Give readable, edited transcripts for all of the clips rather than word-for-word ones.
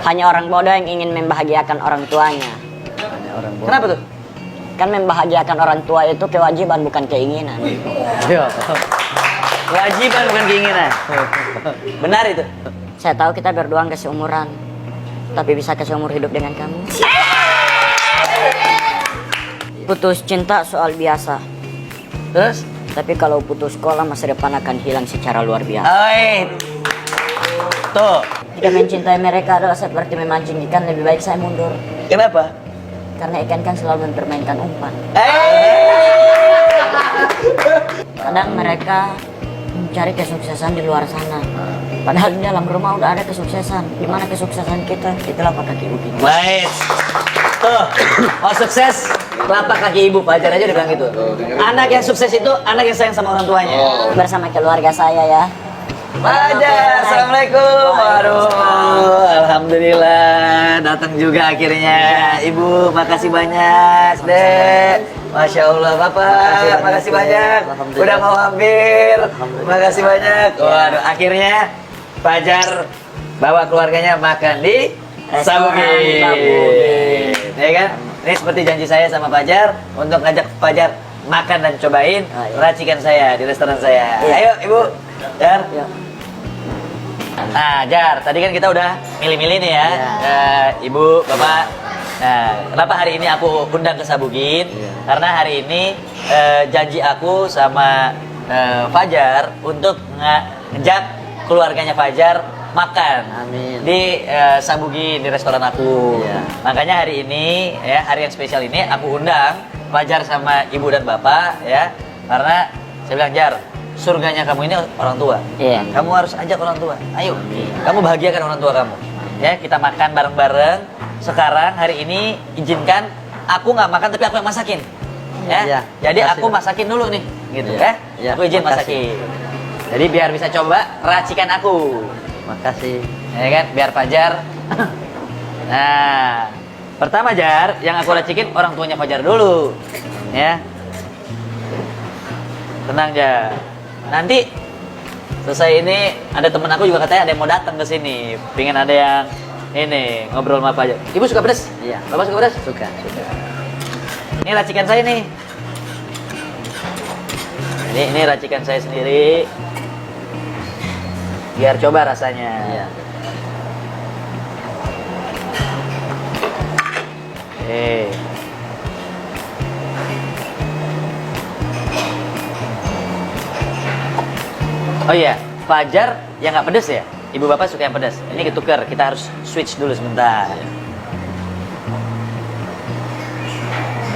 Hanya orang bodoh yang ingin membahagiakan orang tuanya. Orang bodoh. Kenapa tuh? Kan membahagiakan orang tua itu kewajiban bukan keinginan. Iya. Kewajiban bukan keinginan. Benar itu. Saya tahu kita berdua nggak seumuran, tapi bisa seumur hidup dengan kamu. Putus cinta soal biasa, Terus? tapi kalau putus sekolah masa depan akan hilang secara luar biasa. Oi. Tuh. Jika mencintai mereka adalah seperti memancing ikan, lebih baik saya mundur. Kenapa? Karena ikan kan selalu mempermainkan umpan. Kadang mereka mencari kesuksesan di luar sana. Padahal di dalam rumah udah ada kesuksesan. Di mana kesuksesan kita? Itulah kaki ibu kita. Baik. Tuh. Oh sukses. Telapak kaki ibu. Pacar aja udah bilang gitu. Anak yang sukses itu anak yang sayang sama orang tuanya. Bersama keluarga saya ya. Pajar, assalamualaikum. Waduh, alhamdulillah datang juga akhirnya. Ibu, makasih banyak, Dek. Masya Allah, Bapak, makasih banyak. Udah mau hampir. Makasih banyak. Waduh, akhirnya Pajar bawa keluarganya makan di Sabugin. Ya kan? Ini seperti janji saya sama Pajar untuk ngajak Pajar makan dan cobain racikan saya di restoran saya. Ayo, Ibu. Jar. Nah, Jar, tadi kan kita udah milih-milih nih ya, Ibu, Bapak. Nah, kenapa hari ini aku undang ke Sabugin? Karena hari ini janji aku sama Fajar untuk ngajak keluarganya Fajar makan. Amin. Di Sabugin, di restoran aku. Iya. Makanya hari ini, ya hari yang spesial ini aku undang Fajar sama Ibu dan Bapak, ya, karena saya bilang, Jar, surganya kamu ini orang tua. Iya. Kamu harus ajak orang tua. Ayo, kamu bahagiakan orang tua kamu. Ya, kita makan bareng-bareng. Sekarang hari ini izinkan aku nggak makan tapi aku yang masakin. Ya. Iya, Jadi makasih, aku Pak. masakin dulu nih, gitu Iya. ya. Iya, Aku izin makasih. masakin. Jadi biar bisa coba racikan aku. Makasih. Ya kan, biar Fajar. Nah, pertama Jar, yang aku racikin orang tuanya Fajar dulu. Ya. Tenang Jar. Nanti selesai ini ada temen aku juga katanya ada yang mau datang ke sini. Pengen ada yang ini ngobrol sama Fajar. Ibu suka pedas? Iya. Bapak suka pedas? Suka. Ini racikan saya nih. Ini racikan saya sendiri. Biar coba rasanya. Iya. Oh iya, Fajar yang nggak pedes ya? Ibu bapak suka yang pedas. Ini ketukar, kita harus switch dulu sebentar.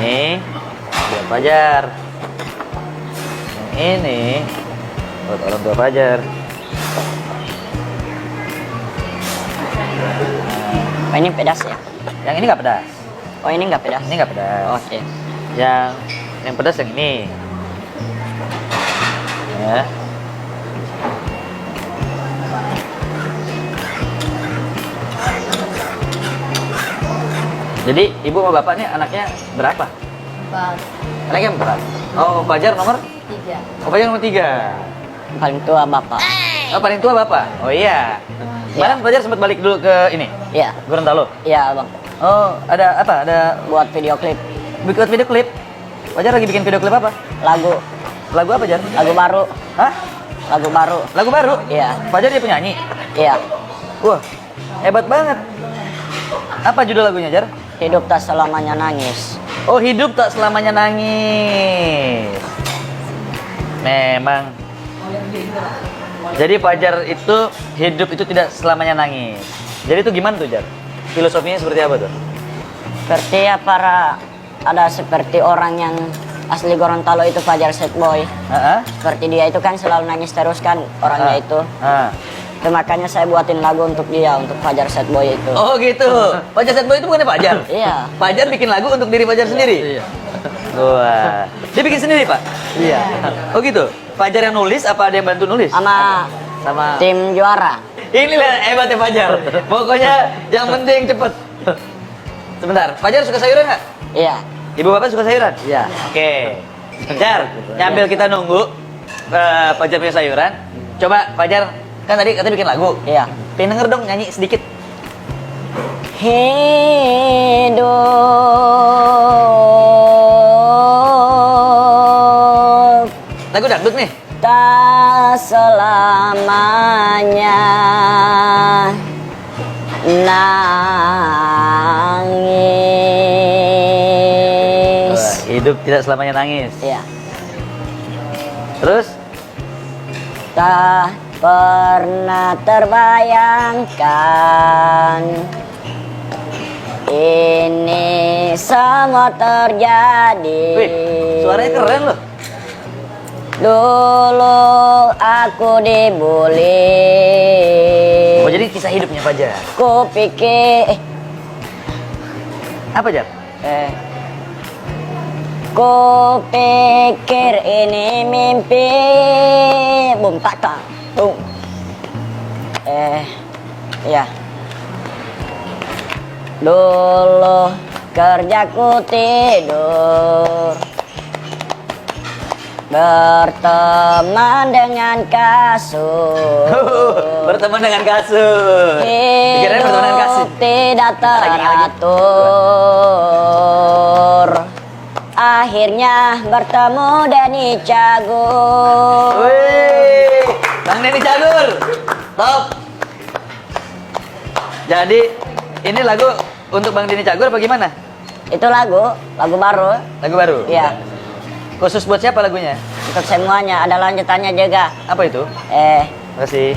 Nih, buat Fajar. Yang ini buat orang tua Fajar. Oh, ini pedas ya? Yang ini nggak pedas. Oh, ini nggak pedas? Ini nggak pedas. Oke. Yang pedas yang ini. Ya. Jadi ibu sama bapak nih anaknya berapa? Empat, Anaknya berapa? Oh, Fajar nomor? 3. Oh, Fajar nomor 3. Paling tua bapak. Oh, paling tua bapak? Oh iya. Kemarin Fajar sempat balik dulu ke ini? Iya. Gorontalo? Iya bang. Oh, ada apa? Ada Buat video klip. bikin video klip? Fajar lagi bikin video klip apa? Lagu. Lagu apa, Jar? Lagu baru. Hah? Lagu baru. Lagu baru? Iya. Fajar dia penyanyi? Iya. Wah, hebat banget. Apa judul lagunya, Jar? Hidup tak selamanya nangis. Oh, hidup tak selamanya nangis. Memang. Jadi Fajar itu hidup itu tidak selamanya nangis. Jadi itu gimana tuh, Jar? Filosofinya seperti apa tuh? Seperti ya ada seperti orang yang asli Gorontalo itu Fajar Sad Boy. Heeh. Seperti dia itu kan selalu nangis terus kan orangnya itu. Itu makanya saya buatin lagu untuk dia, untuk Fajar Sad Boy itu. Oh gitu. Fajar Sad Boy itu bukannya Fajar? Iya. Fajar bikin lagu untuk diri Fajar sendiri? Iya. Wah. Dia bikin sendiri, Pak? Iya. Oh gitu. Fajar yang nulis apa ada yang bantu nulis? Sama Sama tim juara. Inilah hebatnya Fajar. Pokoknya yang penting cepet. Sebentar, Fajar suka sayuran nggak? Iya. Ibu bapak suka sayuran? Iya. Oke. Jar, nyambil kita nunggu Fajar punya sayuran. Coba Fajar, kan tadi katanya bikin lagu. Iya. Pengen denger dong nyanyi sedikit. hidup Lagu dangdut nih. tak selamanya nangis. Wah, hidup tidak selamanya nangis. Ya, Terus? tak pernah terbayangkan ini semua terjadi. Wih, suaranya keren loh. Dulu aku dibully. Oh, jadi kisah hidupnya Fajar. Ku pikir Apa, Jar? ku pikir ini mimpi. Bum tak tak. Bum. Ya. Dulu kerjaku tidur, berteman dengan kasur. Berteman dengan kasur. Dikirain berteman dengan kasur. Tidak Lagi. teratur. Akhirnya bertemu Denny Cagur. Wih, Bang Denny Cagur. Top. Jadi, ini lagu untuk Bang Denny Cagur apa gimana? Itu lagu baru. Lagu baru? Iya. Khusus buat siapa lagunya? Untuk semuanya, ada lanjutannya juga. Apa itu? Terima kasih.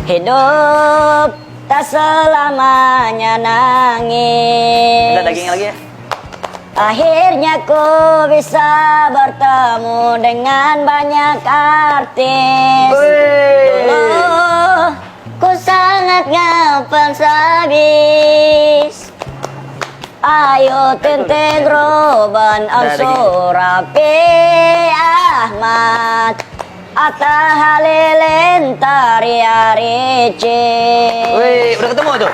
Hidup tak selamanya nangis. Ada daging lagi ya? Akhirnya ku bisa bertemu dengan banyak artis. Dulu ku sangat ngefans habis. Ayo Tenteng Roban Ansur Rapi Ahmad Atta Halilintar Rici. Wih, udah ketemu tuh?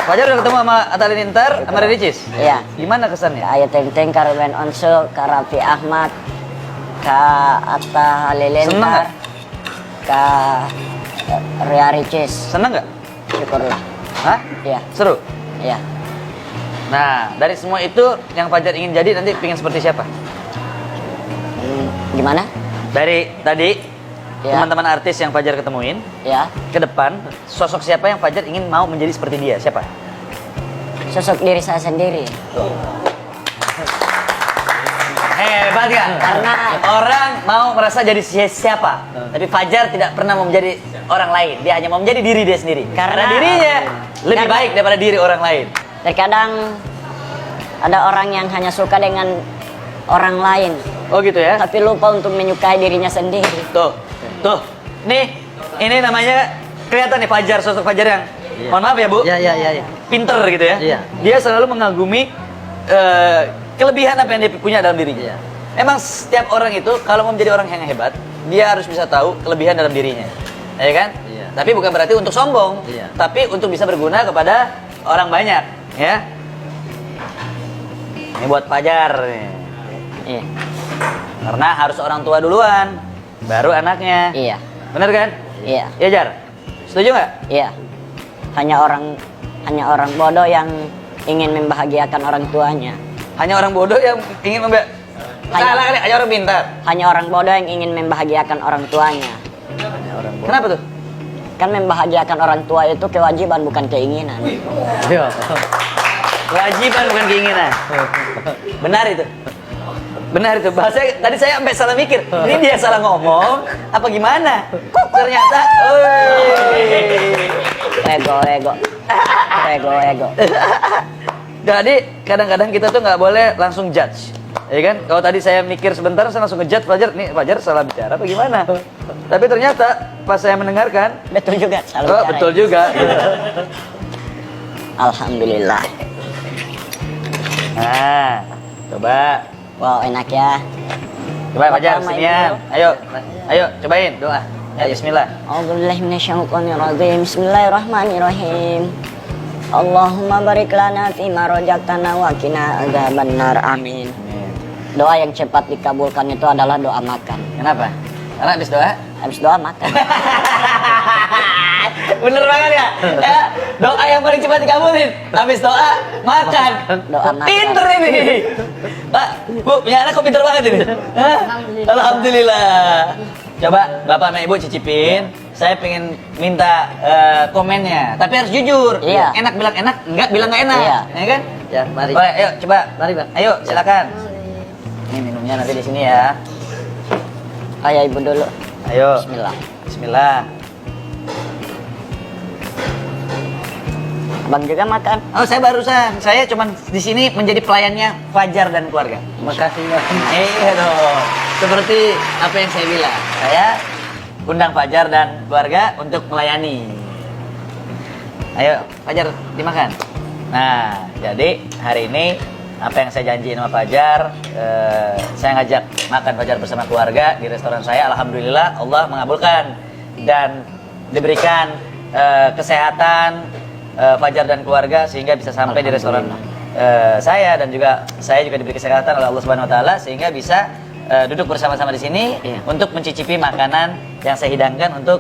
Fajar udah ketemu sama Atta Halilintar sama Ricis? Iya. Gimana kesannya? Ayo Tenteng Karben Ansur Karapi Ahmad Ka Atta Seneng Halilintar nggak? Ka Ria Ricis. Seneng nggak? Syukurlah. Hah? Iya. Seru? Iya. Nah, dari semua itu yang Fajar ingin jadi nanti pengen seperti siapa? Gimana? Dari tadi Ya. teman-teman artis yang Fajar ketemuin, Ya. ke depan sosok siapa yang Fajar ingin mau menjadi seperti dia? Siapa? Sosok diri saya sendiri. Hebat kan? Karena Orang mau merasa jadi siapa, tapi Fajar tidak pernah mau menjadi orang lain. Dia hanya mau menjadi diri dia sendiri. Karena dirinya lebih baik daripada diri orang lain. terkadang ada orang yang hanya suka dengan orang lain, Oh gitu ya? tapi lupa untuk menyukai dirinya sendiri. Tuh, tuh. Nih, ini namanya kelihatan nih Fajar, sosok Fajar yang, mohon maaf ya Bu, Iya. pinter gitu ya. Iya. Dia selalu mengagumi kelebihan apa yang dia punya dalam dirinya. Iya. Emang setiap orang itu kalau mau menjadi orang yang hebat, dia harus bisa tahu kelebihan dalam dirinya, ya kan? Iya. Tapi bukan berarti untuk sombong, Iya. tapi untuk bisa berguna kepada orang banyak, ya. Ini buat Fajar nih. Iya. Karena harus orang tua duluan, baru anaknya. Iya. Bener kan? Iya. Iya Jar? Setuju nggak? Iya. Hanya orang bodoh yang ingin membahagiakan orang tuanya. Hanya orang bodoh yang ingin salah kali, hanya orang pintar. Hanya orang bodoh yang ingin membahagiakan orang tuanya. Kenapa tuh? Kan membahagiakan orang tua itu kewajiban bukan keinginan. Iya. Kewajiban bukan keinginan. Benar itu. Benar itu. Bahasa tadi saya sampai salah mikir. Ini dia salah ngomong apa gimana? Kok ternyata Ego. Jadi kadang-kadang kita tuh nggak boleh langsung judge. Ya kan? Kalau tadi saya mikir sebentar saya langsung ngejudge Fajar, nih Fajar salah bicara apa gimana? Tapi ternyata pas saya mendengarkan, Betul juga. Selalu oh bicara betul itu. juga. Alhamdulillah. Nah, coba. Wow, enak ya. Coba Fajar, Pertama sinian. itu- Ayo cobain doa. Ya, bismillah. A'udzubillahi minasyaitonirrajim. Bismillahirrahmanirrahim. Allahumma barik lana fima razaqtana wa qina adzabannar. Amin. Doa yang cepat dikabulkan itu adalah doa makan. Kenapa? Karena habis doa. Habis doa makan. Bener banget ya? Ya, doa yang paling cepat dikabulin. Habis doa, makan. Doa makan. Pinter ini. Pak, Bu, punya anak kok pinter banget ini? Hah? Alhamdulillah. Coba Bapak sama Ibu cicipin. Saya pengen minta komennya. Tapi harus jujur. Iya. Enak bilang enak, enggak bilang enggak enak. Iya. Ya kan? Ya, mari. Boleh, ayo coba. Mari, Bang. Ayo, silakan. Ini minumnya nanti di sini ya. Ayah ibu dulu. Ayo. Bismillah. Bismillah. Bang juga makan. Oh, saya barusan. Saya cuman di sini menjadi pelayannya Fajar dan keluarga. Makasih Bang. Dong. Seperti apa yang saya bilang. Saya undang Fajar dan keluarga untuk melayani. Ayo, Fajar dimakan. Nah, jadi hari ini apa yang saya janjiin sama Fajar, saya ngajak makan Fajar bersama keluarga di restoran saya. Alhamdulillah Allah mengabulkan dan diberikan kesehatan Fajar dan keluarga sehingga bisa sampai di restoran saya, dan juga saya juga diberi kesehatan oleh Allah Subhanahu Wa Taala sehingga bisa duduk bersama-sama di sini untuk mencicipi makanan yang saya hidangkan untuk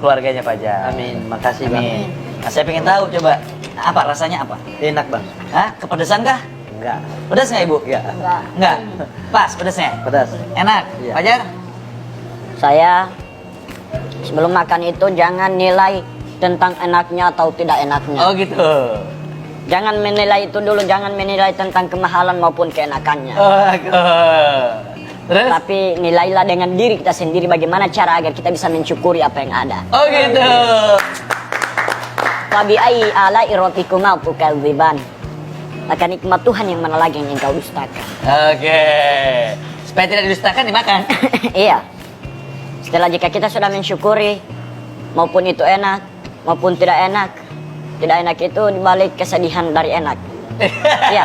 keluarganya Fajar. Amin. Makasih Bang. Amin. Nah, saya pengen tahu coba apa rasanya apa? Enak Bang. Hah? Kepedesan kah? Enggak. Pedas nggak Ibu? Enggak. Nggak. Pas pedasnya? Pedas. Enak? Iya. Fajar? Saya sebelum makan itu jangan nilai tentang enaknya atau tidak enaknya. Oh gitu. Jangan menilai itu dulu, jangan menilai tentang kemahalan maupun keenakannya. Oh, terus? Tapi nilailah dengan diri kita sendiri bagaimana cara agar kita bisa mensyukuri apa yang ada. Oh gitu. Fabi ai ala irobikuma tukadziban. Maka nikmat Tuhan yang mana lagi yang engkau dustakan. Oke. Supaya tidak didustakan dimakan. Iya. Setelah jika kita sudah mensyukuri, maupun itu enak, maupun tidak enak itu dibalik kesedihan dari enak. Iya.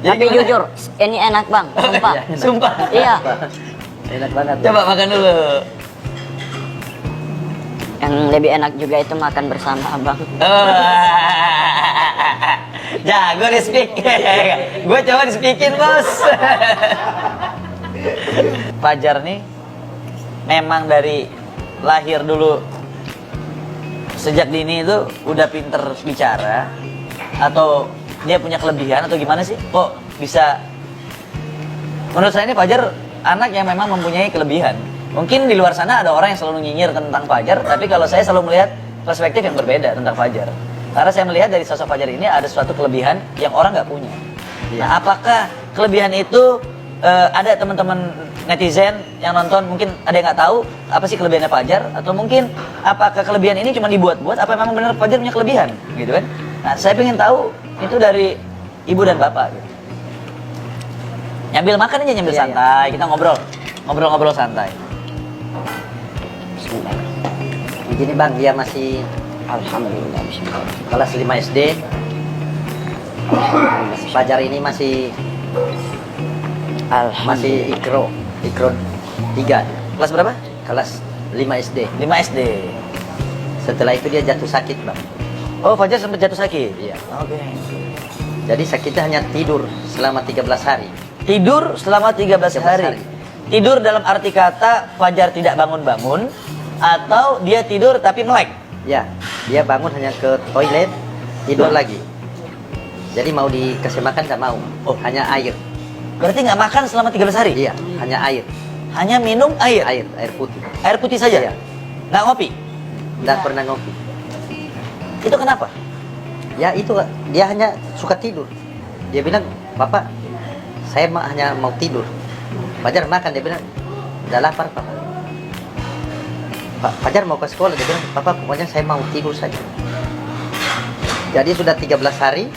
Jadi Tapi gimana? jujur, ini enak bang, sumpah. Sumpah. Iya. Enak banget. Bang. Coba makan dulu. Yang lebih enak juga itu makan bersama abang. Jago di speak. Gue coba di speakin bos. Fajar nih memang dari lahir dulu sejak dini itu udah pinter bicara, atau dia punya kelebihan atau gimana sih? Kok bisa? Menurut saya ini Fajar anak yang memang mempunyai kelebihan. Mungkin di luar sana ada orang yang selalu nyinyir tentang Fajar, tapi kalau saya selalu melihat perspektif yang berbeda tentang Fajar. Karena saya melihat dari sosok Fajar ini ada suatu kelebihan yang orang nggak punya. Nah, apakah kelebihan itu ada teman-teman netizen yang nonton mungkin ada yang nggak tahu apa sih kelebihannya Fajar, atau mungkin apakah kelebihan ini cuma dibuat-buat, apa memang benar Fajar punya kelebihan, gitu kan? Nah, saya pengen tahu itu dari ibu dan bapak. Gitu. Nyambil makan aja, nyambil santai, kita ngobrol santai. Bismillah. Begini Bang, dia masih Alhamdulillah. Bismillah. kelas 5 SD. Fajar ini masih Alhamdulillah. ikro 3. Kelas berapa? Kelas 5 SD. 5 SD. Setelah itu dia jatuh sakit Bang. Oh, Fajar sempat jatuh sakit? Iya. Oke. Jadi sakitnya hanya tidur selama 13 hari. Tidur selama 13 hari. hari. Tidur dalam arti kata Fajar tidak bangun-bangun, atau dia tidur tapi melek? Ya, dia bangun hanya ke toilet, tidur lagi. Jadi mau dikasih makan nggak mau. Oh. Hanya air. Berarti nggak makan selama 13 hari? Iya, hanya air. Hanya minum air? Air putih. Air putih saja? Iya. Nggak ngopi? Nggak pernah ngopi. Itu kenapa? Ya itu dia hanya suka tidur. Dia bilang, "Bapak, saya hanya mau tidur." Fajar makan, dia bilang, "Udah lapar, Pak." Fajar mau ke sekolah, dia bilang, "Papa, pokoknya saya mau tidur saja." Jadi sudah 13 hari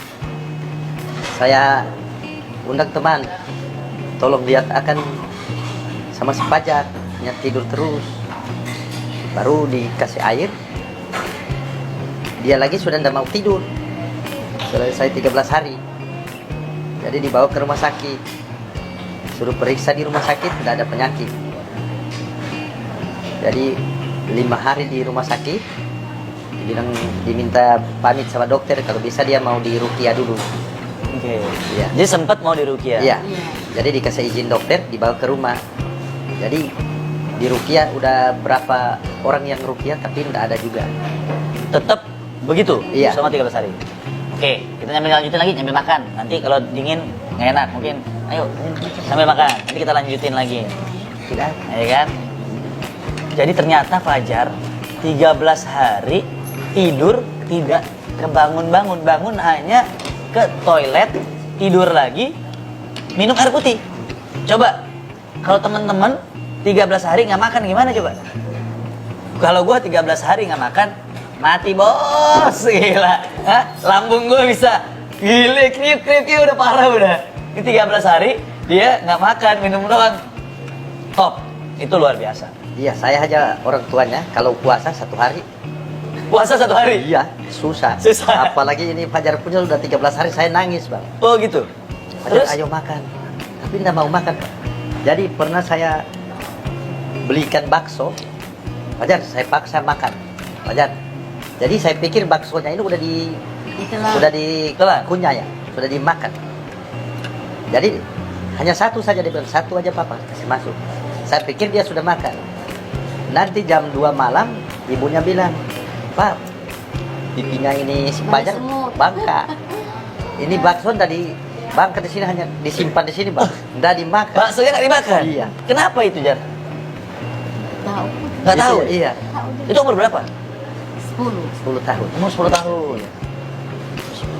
saya undang teman, tolong lihat akan sama si Fajar, hanya tidur terus. Baru dikasih air, dia lagi sudah tidak mau tidur. Selesai 13 hari, jadi dibawa ke rumah sakit, suruh periksa di rumah sakit, tidak ada penyakit. Jadi 5 hari di rumah sakit, dibilang diminta pamit sama dokter kalau bisa dia mau diruqyah dulu. Oke. Iya. Jadi sempat mau diruqyah? Iya. Jadi dikasih izin dokter, dibawa ke rumah. Jadi di rukiah udah berapa orang yang rukiah tapi nggak ada juga. Tetap begitu Iya. selama 13 hari. Oke, kita lanjutin lagi nyambil makan. Nanti kalau dingin nggak enak mungkin. Ayo sambil makan. Nanti kita lanjutin lagi. Tidak. Ya kan? Jadi ternyata Fajar 13 hari tidur tidak kebangun-bangun, bangun hanya ke toilet, tidur lagi, minum air putih. Coba kalau teman-teman 13 hari nggak makan gimana coba? Kalau gua 13 hari nggak makan, mati bos, gila. Hah? Lambung gua bisa gile, kriuk udah parah udah. Ini 13 hari dia nggak makan, minum doang. Top, itu luar biasa. Iya, saya aja orang tuanya kalau puasa 1 hari. Puasa 1 hari? Iya, susah. Susah. Apalagi ini Fajar punya udah 13 hari saya nangis, Bang. Oh gitu. Fajar, Terus? ayo makan. Tapi nggak mau makan. Jadi pernah saya belikan bakso. Fajar, saya paksa makan. Fajar. Jadi saya pikir baksonya ini udah Telan. dikunyah ya, sudah dimakan. Jadi hanya satu saja dia bilang, satu aja papa kasih masuk. Saya pikir dia sudah makan. Nanti jam 2 malam ibunya bilang, Pak, pipinya ini si Fajar bangka. Ini bakso tadi bangka di sini hanya disimpan di sini, Bang. Nggak dimakan. Baksonya nggak dimakan? Iya. Kenapa itu, Jar? Tahu. Nggak tahu? Iya. Itu umur berapa? 10. 10 tahun. Umur 10 tahun.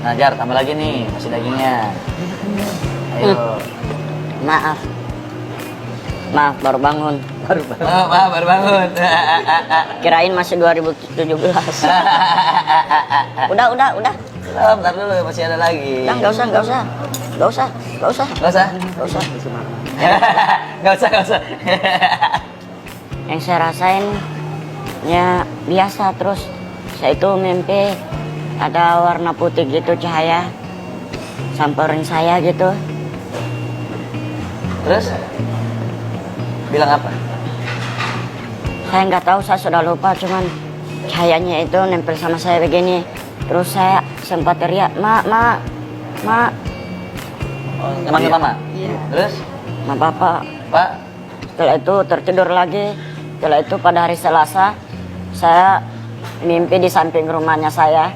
Nah, Jar, tambah lagi nih, masih dagingnya. Ayo. Maaf. Maaf, baru bangun. Oh, baru bangun. Kirain masih 2017. Udah. Oh, bentar dulu, masih ada lagi. Udah, nggak usah. Nggak usah? Nggak usah. Nggak usah. Yang saya rasain ya biasa, terus saya itu mimpi ada warna putih gitu cahaya samperin saya gitu. Terus? Bilang apa? Saya nggak tahu, saya sudah lupa, cuman cahayanya itu nempel sama saya begini. Terus saya sempat teriak, "Ma." Oh, manggil mama? Iya. Terus? Ma papa. Pak? Setelah itu tertidur lagi. Setelah itu pada hari Selasa saya mimpi di samping rumahnya saya.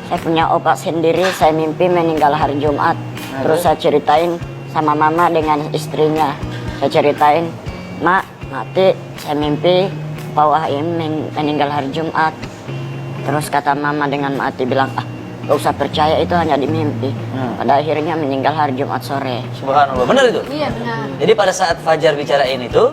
Saya punya opa sendiri, saya mimpi meninggal hari Jumat. Terus saya ceritain sama mama dengan istrinya. Saya ceritain, "Mak, mati saya mimpi Pak Wahim meninggal hari Jumat." Terus kata mama dengan mati bilang, "Gak usah percaya, itu hanya di mimpi." Pada akhirnya meninggal hari Jumat sore. Subhanallah, benar itu? Iya benar. Jadi pada saat Fajar bicarain itu,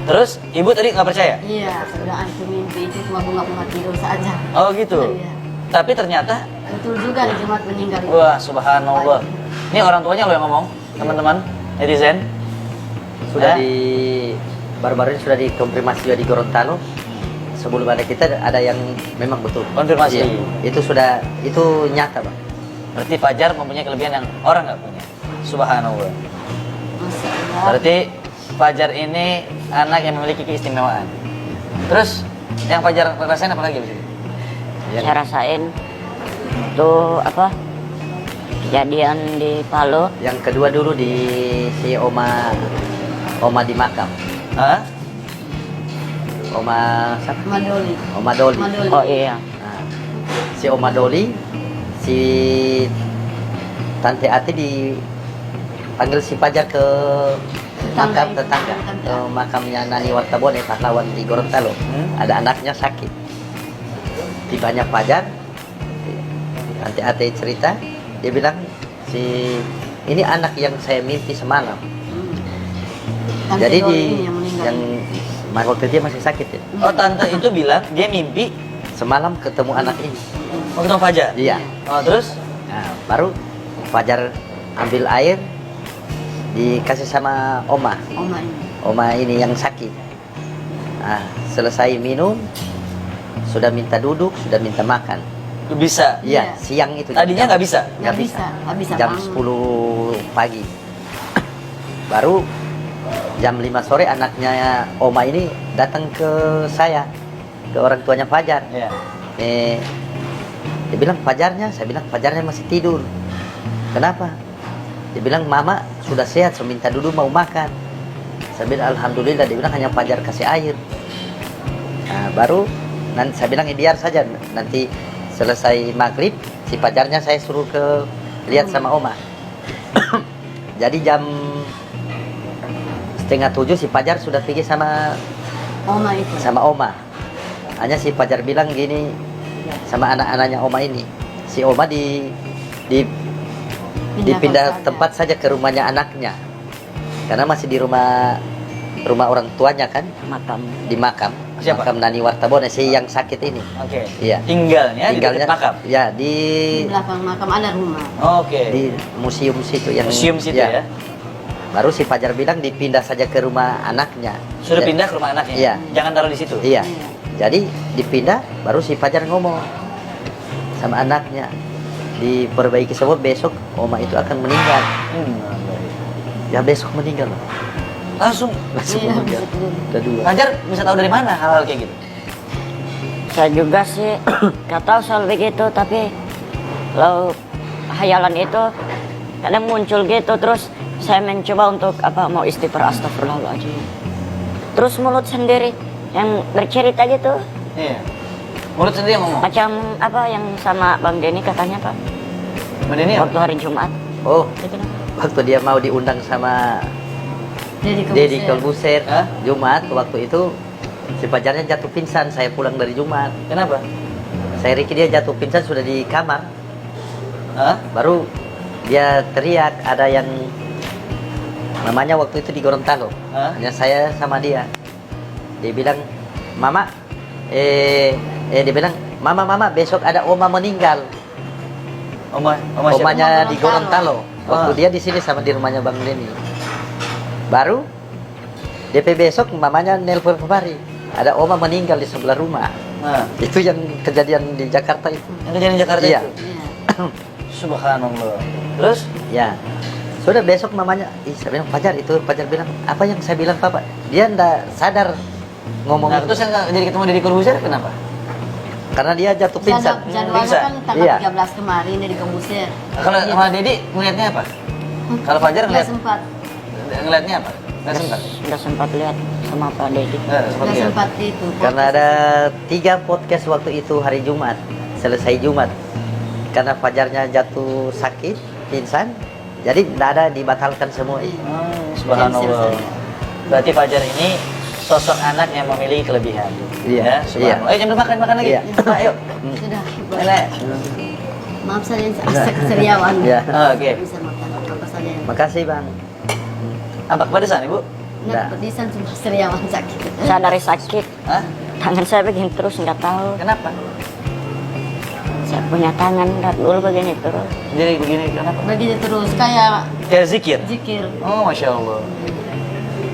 terus ibu tadi nggak percaya? Iya, sudah antum mimpi itu cuma bunga-bunga tidur saja. Oh gitu. Iya. Tapi ternyata, Betul juga di Jumat meninggal itu. wah subhanallah. Ini orang tuanya lo yang ngomong, teman-teman, netizen. Sudah Ya? di baru-baru ini sudah dikonfirmasi juga di Gorontalo. Sebelum ada kita ada yang memang betul. Konfirmasi. Iya. Itu nyata, Bang. Berarti Fajar mempunyai kelebihan yang orang nggak punya. Subhanallah. Masya Allah. Berarti Fajar ini anak yang memiliki keistimewaan. Terus yang Fajar rasain apa lagi abis itu? Saya rasain tuh kejadian di Palu. Yang kedua dulu di si Oma di makam. Hah? Oma siapa? Madoli. Oma Doli. Madoli. Oh iya, Nah, si Oma Doli, si Tante Ati dipanggil si Fajar ke makam tetangga, ke makamnya Nani Wartabone, pahlawan di Gorontalo. Ada anaknya sakit. Tibanya Fajar, Tante Ati cerita, dia bilang, ini anak yang saya mimpi semalam. Tante Jadi Doli ini yang meninggal. yang waktu dia masih sakit ya. Oh, tante itu bilang dia mimpi Semalam ketemu anak ini. mau ketemu Fajar. Iya. Oh, terus? Nah, baru Fajar ambil air dikasih sama Oma. Oma ini. Oma ini yang sakit. Nah, selesai minum, sudah minta duduk, sudah minta makan. Bisa. Iya, Iya. siang itu. Tadinya nggak bisa. Nggak Nggak bisa. nggak bisa Jam bangun. 10 pagi. Baru jam 5 sore anaknya Oma ini datang ke saya, ke orang tuanya Fajar. Iya. Dia bilang Fajarnya, saya bilang Fajarnya masih tidur. Kenapa? Dia bilang Mama sudah sehat, saya minta duduk mau makan. Saya bilang alhamdulillah, dia bilang hanya Fajar kasih air. Nah, baru nanti saya bilang biar saja, nanti selesai maghrib si Fajarnya saya suruh ke lihat sama Oma. Jadi jam 6:30 si Fajar sudah pergi sama Oma itu. Oma. Hanya si Fajar bilang gini sama anak-anaknya Oma ini, si Oma dipindah tempat saja ke rumahnya anaknya, karena masih di rumah orang tuanya kan, di makam. Siapa? Makam Nani Wartabone, si yang sakit ini. Oke. Iya. Tinggalnya di dekat makam. Ya, Di belakang makam ada rumah. Oke. di museum situ yang Museum situ ya. Baru si Fajar bilang dipindah saja ke rumah anaknya. Sudah Ya, pindah ke rumah anaknya. Iya. Jangan taruh di situ. Iya. Jadi dipindah, baru si Fajar ngomong sama anaknya, diperbaiki semua, besok Oma itu akan meninggal. Ya besok meninggal. Langsung. Iya, meninggal. betul. Udah dua. Fajar bisa tahu dari mana hal-hal kayak gitu? Saya juga sih nggak tahu soal begitu, tapi kalau hayalan itu kadang muncul gitu, terus saya mencoba untuk mau istighfar, astagfirullahaladzim. Terus mulut sendiri yang bercerita gitu, Iya. Mulut sendiri yang ngomong. macam yang sama Bang Denny katanya Pak, Ini waktu hari Jumat. Oh, Gitu. waktu dia mau diundang sama Deddy Kolbuser Hah? Jumat, waktu itu si Fajarnya jatuh pingsan. Saya pulang dari Jumat. Kenapa? Saya Riki dia jatuh pingsan sudah di kamar. Hah? Baru dia teriak, ada yang namanya waktu itu di Gorontalo. Hah? Hanya saya sama dia. Dia bilang, "Mama, dia bilang, Mama, besok ada Oma meninggal." Oma siapa? Omanya di Gorontalo. Gorontalo. Waktu Ah. dia di sini sama di rumahnya Bang Denny. Baru DP besok mamanya nelpon kemari, ada Oma meninggal di sebelah rumah. Nah, Itu yang kejadian di Jakarta itu. yang kejadian di Jakarta Iya. itu. Iya. Subhanallah. Terus? Ya. Sudah besok mamanya, saya bilang Fajar itu, Fajar bilang, apa yang saya bilang Papa? Dia ndak sadar ngomong Nah, itu. terus yang jadi ketemu Deddy Corbuzier kenapa? Karena dia jatuh pingsan. Jadwalnya Pingsan. kan tanggal Iya. 13 kemarin dari Kombuser. Kalau sama Deddy ngelihatnya apa? Kalau Fajar Nggak ngeliat sempat. ngelihatnya apa? Nggak sempat. Nggak sempat lihat sama Pak Deddy. Nggak sempat Nggak lihat. sempat itu. Karena ada 3 podcast waktu itu hari Jumat, selesai Jumat. Karena Fajarnya jatuh sakit, pingsan, jadi nggak ada, dibatalkan semua. Subhanallah. Berarti Fajar ini sosok anak yang memiliki kelebihan. Iya. Ya, subhanallah. Ayo jam makan lagi. Iya. Pak, ayo. Sudah. Nenek. Maaf saya keseriawan. Iya. Oke. Bisa makan apa saja yang Makasih Bang. Apa kepedesan, Ibu? nggak pedisan, cuma seriawan sakit. Saya dari sakit, Hah? tangan saya begini terus nggak tahu. Kenapa? Saya punya tangan dari dulu begini terus. Jadi begini kenapa? Begini terus kayak Kayak zikir. zikir. Oh, masya Allah.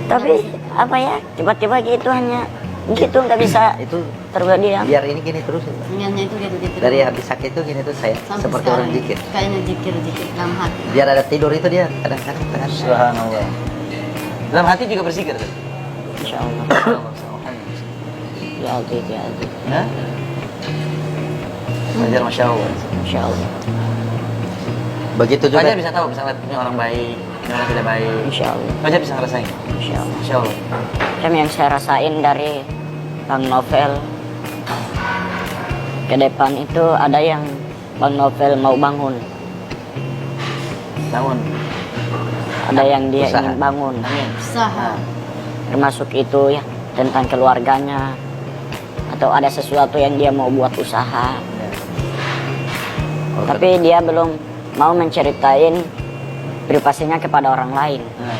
Tapi tiba-tiba gitu hanya gitu nggak bisa Itu terjadi ya. biar ini gini terus. Ya. Ingatnya itu gitu-gitu. Dari habis sakit itu gini tuh saya sampai seperti orang sekarang. zikir. Kayaknya zikir dalam hati. Biar ada tidur itu dia kadang-kadang tangan. Subhanallah. Dalam hati juga berzikir. Kan? Insya Allah. Ya Aziz, ya Aziz. Ya? Fajar masya Allah. Insya Allah. Begitu juga. Fajar bisa tahu, bisa lihat ini orang baik, ini orang tidak baik. Insya Allah. Fajar bisa ngerasain. Insya Allah. Masya Allah. Macam yang saya rasain dari Bang Novel ke depan itu ada yang Bang Novel mau bangun, Bangun. ada yang dia Usaha. ingin bangun, Amin. Usaha. termasuk itu ya tentang keluarganya atau ada sesuatu yang dia mau buat usaha, Ya. tapi dia belum mau menceritain privasinya kepada orang lain. Nah.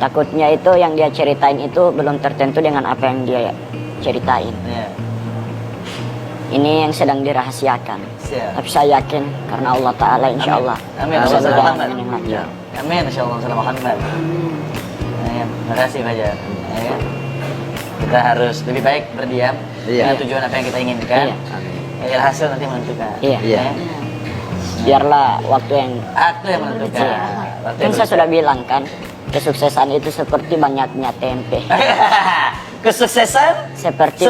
Takutnya itu yang dia ceritain itu belum tertentu dengan apa yang dia ceritain. Ya. Ini yang sedang dirahasiakan. Siap. Tapi saya yakin karena Allah Ta'ala insya Allah Amin. bisa Amin. berjalan Amin. dengan lancar. Amin. Masya Allah. Salam Muhammad. Ya, terima kasih Fajar. Ya. Kita harus lebih baik berdiam Iya. dengan tujuan apa yang kita inginkan. Iya. Ya, hasil nanti menentukan. Iya. Iya. Ya. Biarlah waktu yang Aktu yang menentukan. Iya. Waktu Kan yang saya sudah bilang kan, kesuksesan itu seperti banyaknya tempe. Kesuksesan Seperti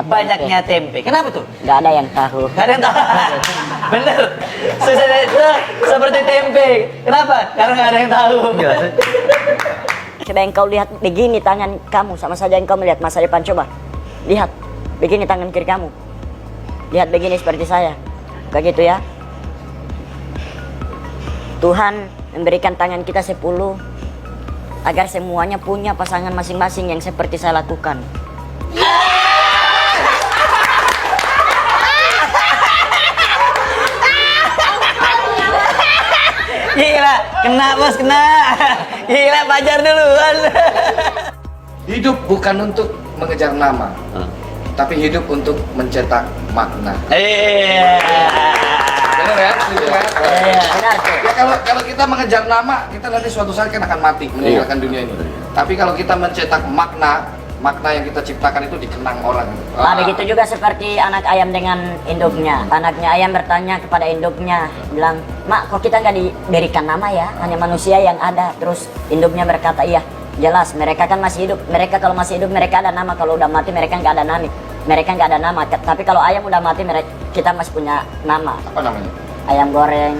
banyaknya tempe. Kenapa tuh? Gak ada yang tahu. Gak ada yang tahu. Bener. Sukses itu seperti tempe. Kenapa? Karena gak ada yang tahu. Coba engkau lihat begini tangan kamu, sama saja engkau melihat masa depan. Coba lihat begini tangan kiri kamu, lihat begini seperti saya, kayak gitu ya. Tuhan memberikan tangan kita 10 agar semuanya punya pasangan masing-masing yang seperti saya lakukan. Gila, kena bos, kena. Gila, Fajar duluan. Hidup bukan untuk mengejar nama, tapi hidup untuk mencetak makna. Iya. Benar ya? Setuju ya? Iya. Benar tuh. Ya kalau kita mengejar nama, kita nanti suatu saat kan akan mati meninggalkan dunia ini. Tapi kalau kita mencetak makna yang kita ciptakan itu dikenang orang. Nah, begitu juga seperti anak ayam dengan induknya. Anaknya ayam bertanya kepada induknya, bilang, "Mak, kok kita nggak diberikan nama ya? Hanya manusia yang ada." Terus induknya berkata, "Iya, jelas. Mereka kan masih hidup. Mereka kalau masih hidup mereka ada nama. Kalau udah mati mereka nggak ada nama. Mereka nggak ada nama. Tapi kalau ayam udah mati, kita masih punya nama. Apa namanya? Ayam goreng."